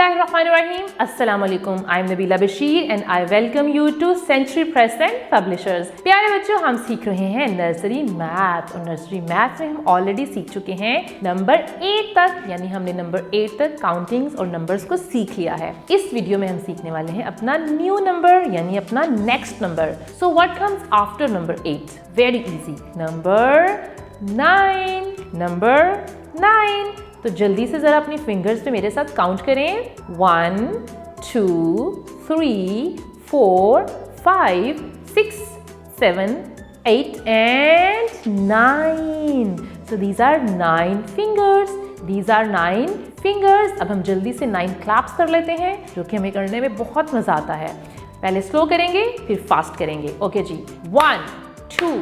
Bismillahirrahmanirrahim. Assalamu alaikum. I am Nabila Bashir and I welcome you to Century Press and Publishers. प्यारे बच्चों, हम सीख रहे हैं नर्सरी मैथ और नर्सरी मैथ में हम ऑलरेडी सीख चुके हैं नंबर 8 तक, यानी हमने नंबर 8 तक काउंटिंग्स और नंबर्स को सीख लिया है। इस वीडियो में हम सीखने वाले हैं अपना न्यू नंबर यानी अपना next number. So what comes after number 8? Very easy, number 9। Number 9, तो जल्दी से जरा अपनी फिंगर्स पे मेरे साथ काउंट करें। 1 2 3 4 5 6 7 8 and 9. So these are 9 fingers. These are 9 fingers. अब हम जल्दी से 9 क्लैप्स कर लेते हैं, जो कि हमें करने में बहुत मजा आता है। पहले स्लो करेंगे, फिर फास्ट करेंगे। ओके जी, 1 2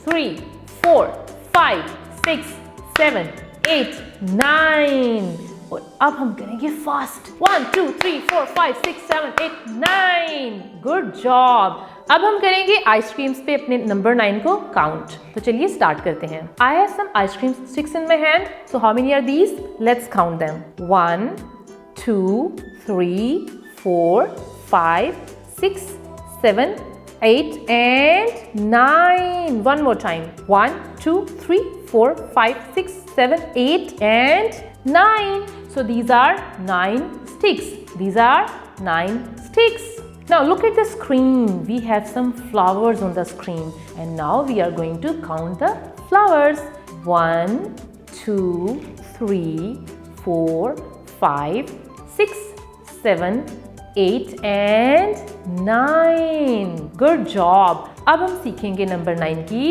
3 4 5 6 7 8 9। और अब हम करेंगे फास्ट। 1 2 3 4 5 6 7 8 9। Good job. अब हम करेंगे आइसक्रीम्स पे अपने नंबर 9 को काउंट। तो चलिए स्टार्ट करते हैं। I have some ice cream sticks in my hand. So how many are these? Let's count them. 1 2 3 4 5 6 7 8 and 9. One more time. 1 2 3 4 5 6 7 8 and 9. So these are 9 sticks. These are 9 sticks. Now look at the screen. We have some flowers on the screen and now we are going to count the flowers. 1 2 3 4 5 6 7 8 and 9. Good job. अब हम सीखेंगे number 9 की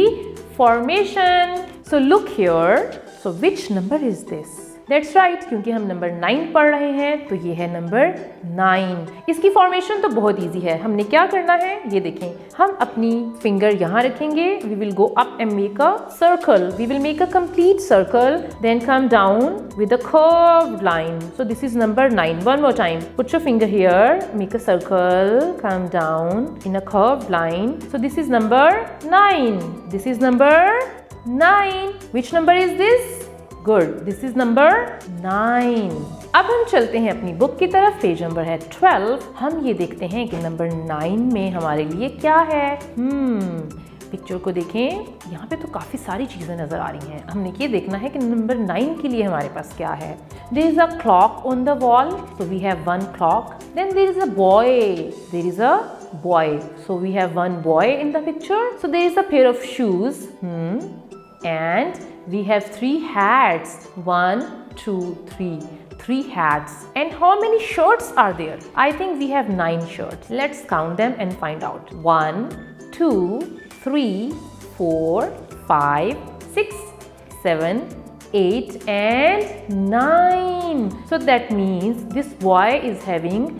formation. So look here. So which number is this? That's right, क्योंकि हम number 9 पढ़ रहे हैं, तो ये है नंबर 9। इसकी फॉर्मेशन तो बहुत इजी है। हमने क्या करना है ये देखें। हम अपनी फिंगर यहाँ रखेंगे। We will go up and make a circle. We will make a complete circle, then come down with a curved line. So this is number 9. One more time. Put your finger here, make a circle, come down in a curved line. So this is number 9. This is number 9. Which number is this? Good. This is number 9. अब हम चलते हैं अपनी book की तरफ। Page number है 12। हम ये देखते हैं कि नंबर 9 में हमारे लिए क्या है। पिक्चर को देखें, यहाँ पे तो काफ़ी सारी चीज़ें नज़र आ रही हैं। हमने ये देखना है कि नंबर 9 के लिए हमारे पास क्या है। There is a clock on the wall, so we have one clock. Then there is a boy. There is a boy. So we have one boy in the picture. So there is a pair of shoes. And we have 3 hats. 1 2 3. 3 hats. And how many shirts are there? I think we have 9 shirts. Let's count them and find out. 1 2 3 4 5 6 7 8 and 9. So that means this boy is having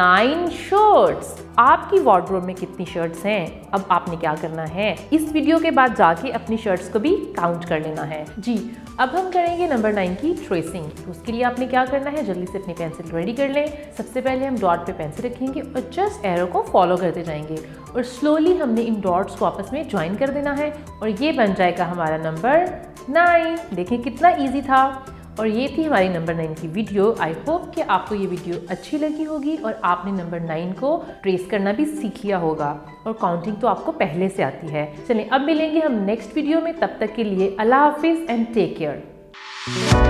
9 shirts. आपकी wardrobe में कितनी shirts हैं? अब आपने क्या करना है, इस वीडियो के बाद जाके अपनी शर्ट्स को भी काउंट कर लेना है जी। अब हम करेंगे नंबर 9 की ट्रेसिंग। तो उसके लिए आपने क्या करना है, जल्दी से अपनी पेंसिल रेडी कर लें। सबसे पहले हम डॉट पे पेंसिल रखेंगे और जस्ट एरो को फॉलो करते जाएंगे और स्लोली हमने इन डॉट्स को आपस में ज्वाइन कर देना है और ये बन जाएगा हमारा नंबर 9। देखें कितना ईजी था। और ये थी हमारी नंबर 9 की वीडियो। आई होप कि आपको ये वीडियो अच्छी लगी होगी और आपने नंबर 9 को ट्रेस करना भी सीख लिया होगा और काउंटिंग तो आपको पहले से आती है। चलिए अब मिलेंगे हम नेक्स्ट वीडियो में। तब तक के लिए अल्लाह हाफिज़ एंड टेक केयर।